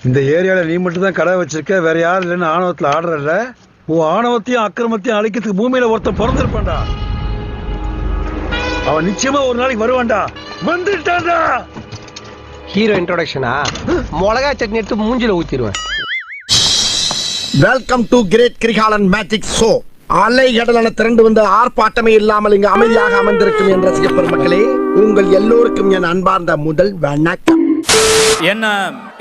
இந்த ஏரியால நீ மட்டும் தான் கடை வச்சிருக்க, வேற யாரும் இல்லைன்னு ஆணவத்துல ஆடுறல. உன் ஆணவத்தையும் அக்கிரமத்தையும் அழிக்கிறதுக்கு பூமியில ஒருத்தன் பிறந்திருப்பான்டா. அவன் நிச்சயமா ஒரு நாளைக்கு வருவான்டா. வந்துட்டான்டா. ஹீரோ இன்ட்ரோடக்ஷனா? மிளகா சட்னி எடுத்து மூஞ்சில ஊத்திடுவேன். Welcome to great Kirikalan magic show. அலை கடலான திரண்டு வந்து ஆர்ப்பாட்டமே இல்லாமல் இங்கு அமைதியாக அமர்ந்திருக்கும் என் ரசிக பெருமக்களே, உங்கள் எல்லோருக்கும் என் அன்பார்ந்த முதல் வணக்கம். என்ன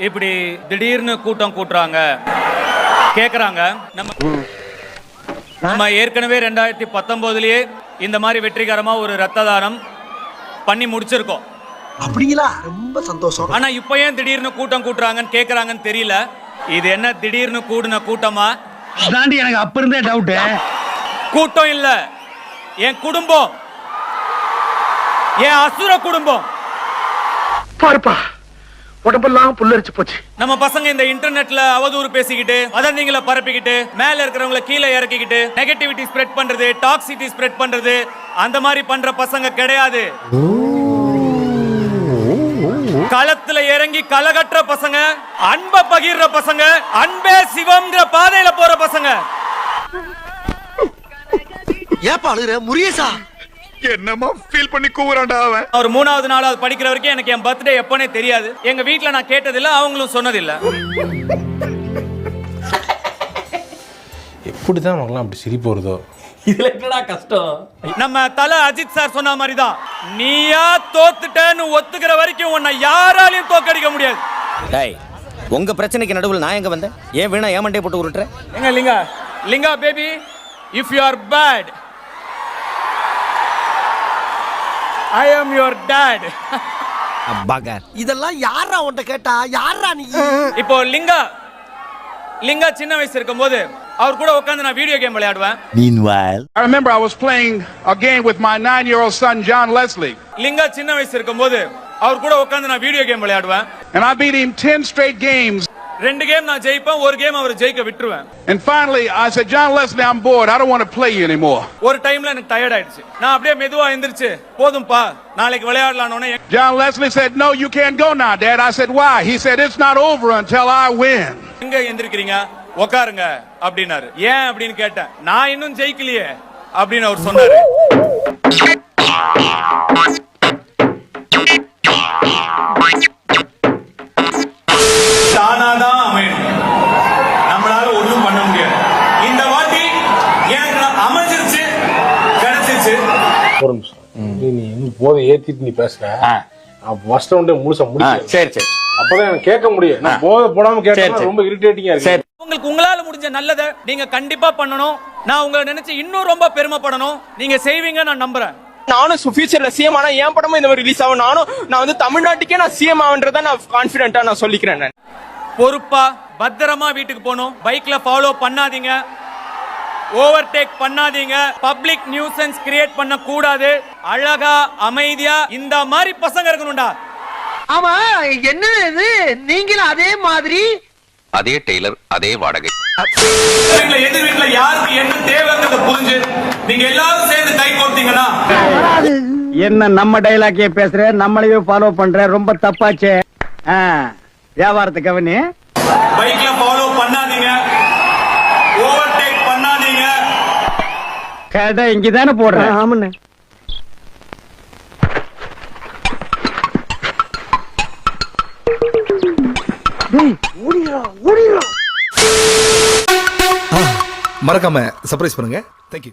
இப்படி திடீர்னு கூட்டம் கூட்டுறாங்க கேக்குறாங்க. நம்ம ஏற்கனவே 2019லயே இந்த மாதிரி வெற்றிகரமா ஒரு ரத்த தானம் பண்ணி முடிச்சிருக்கோம். அப்படிங்களா? ரொம்ப சந்தோஷம். ஆனா இப்ப ஏன் திடீர்னு கூட்டம் கூட்டுறாங்கன்னு கேக்குறாங்கன்னு தெரியல. இது என்ன திடீர்னு கூடுன கூட்டமா? தாண்டி எனக்கு அப்ப இருந்தே டவுட். கூட்டம் இல்ல, என் குடும்பம், என் அசுர குடும்பம். பாருப்பா, உடம்பெல்லாம் புல்லரிச்சு போச்சு. நம்ம பசங்க இந்த இன்டர்நெட்ல அவதூறு பேசிக்கிட்டு, வதந்திகளை பரப்பிக்கிட்டு, மேல இருக்கிறவங்கள கீழே இறக்கிக்கிட்டு, நெகட்டிவிட்டி ஸ்ப்ரெட் பண்றது, டாக்ஸிட்டி ஸ்ப்ரெட் பண்றது, அந்த மாதிரி பண்ற பசங்க கிடையாது. களத்துல இறங்கி கலகற்ற பசங்க, அன்பை பகிர்ற பசங்க, அன்பே சிவம்ங்கிற பாதையில போற பசங்க. ஏப்பா அழுகுற முருகேசா? என்னமா ஃபீல் பண்ணி கூவுறான்டா அவன். ஒரு 3வது நாளாவது படிக்கிற வரைக்கும் எனக்கு என் பர்த்டே எப்பனே தெரியாது. எங்க வீட்ல நான் கேட்டதில்ல, அவங்களும் சொன்னதில்ல. எப்படிதான் நமக்குலாம் அப்படி சிரிப்பு வருதோ? இதுல என்னடா கஷ்டம்? நம்ம தல அஜித் சார் சொன்ன மாதிரி தான், நீயா தோத்துட்டேன்னு ஒத்துக்கிற வரைக்கும் உன்னை யாராலையும் தோக்கடிக்க முடியாது. டேய், உங்க பிரச்சனைக்கு நடுவுல நான் எங்க வந்தேன்? ஏன் வீணா ஏமண்டே போட்டு உருட்டுற? எங்க Linga, Linga baby, if you are bad, I am your dad. அப்பாகர், இதெல்லாம் யாரா உன்கிட்ட கேட்டா? யாரா நீ? இப்போ லிங்கா சின்ன வயசு இருக்கும்போது அவர் கூட உட்கார்ந்து நான் வீடியோ கேம் விளையாடுவேன். meanwhile I remember I was playing a game with my 9-year-old son John Leslie. Linga சின்ன வயசு இருக்கும்போது அவர் கூட உட்கார்ந்து நான் வீடியோ கேம் விளையாடுவேன். And I beat him 10 straight games. 2 game நான் ஜெயிப்பேன், ஒரு கேம் அவர் ஜெயிக்க விட்டுருவேன். And finally I said, John Leslie, I'm bored. I don't want to play you anymore. ஒரு டைம்ல எனக்கு டயர்ட் ஆயிடுச்சு. நான் அப்படியே மெதுவா எந்திரிச்சு, போதும்பா நாளைக்கு விளையாடலாம்னு. John Leslie said, no, you can't go now, Dad. I said, why? He said, it's not over until I win. எங்க எந்திரிக்கிறீங்க, உட்காருங்க அப்படின்னாரு. ஏன் அப்படின்னு கேட்டேன். நான் இன்னும் ஜெயிக்கலையே அப்படின்னு அவர் சொன்னாரு. தானாதான் அமையும், நம்மளால ஒண்ணும் பண்ண முடியாது. இந்த வாட்டி எனக்கு அமைஞ்சிருச்சு, கிடைச்சிருச்சு. ஒரு நிமிஷம், நீ இன்னும் போதை ஏத்திட்டு நீ பேசுற. ஃபர்ஸ்ட் ரவுண்டே முழுசா முடிச்சு. சரி சரி, அப்பதான் எனக்கு கேட்க முடியும். நான் போதை போடாம கேட்டா ரொம்ப இரிட்டேட்டிங்கா இருக்கு. உங்களுக்கு உங்களால முடிஞ்ச நல்லதை நீங்க கண்டிப்பா பண்ணணும். நான் உங்களை நினைச்சு இன்னும் ரொம்ப பெருமைப்படணும். நீங்க செய்வீங்க நான் நம்புறேன். நானும் ஃபியூச்சர்ல சிஎம் ஆனா என் படமும் இந்த மாதிரி ரிலீஸ் ஆகும். நான் வந்து தமிழ்நாட்டுக்கே நான் சிஎம் ஆகுன்றத நான் கான்பிடென்ட்டா நான் சொல்லிக்கிறேன். நான் பொறுப்பா பத்திரமா வீட்டுக்கு போகணும். பைக்ல ஃபாலோ பண்ணாதீங்க, ஓவர்டேக் பண்ணாதீங்க, பப்ளிக் நியூசன்ஸ் கிரியேட் பண்ண கூடாது. அழகா அமைதியா இந்த மாதிரி பசங்க இருக்கணும்டா. ஆமா, என்ன இது? நீங்களும் அதே மாதிரி, அதே டெய்லர், அதே வாடகை. எதிர் வீட்டுல யாருக்கு என்ன தேவைங்கிறத புரிஞ்சு நீங்க எல்லாரும் சேர்ந்து கை கோர்த்தீங்கன்னா. என்ன நம்ம டைலாக்கே பேசுற, நம்மளையே ஃபாலோ பண்ற, ரொம்ப தப்பாச்சே. வியாபாரத்தை கவனி. பைக்ல ஃபாலோ பண்ணாதீங்க, ஓவர்டேக் பண்ணாதீங்க. கடை இங்கதானே போடுறேன். ஆமாண்ணே. மறக்காம சர்ப்ரைஸ் பண்ணுங்க. தேங்க்யூ.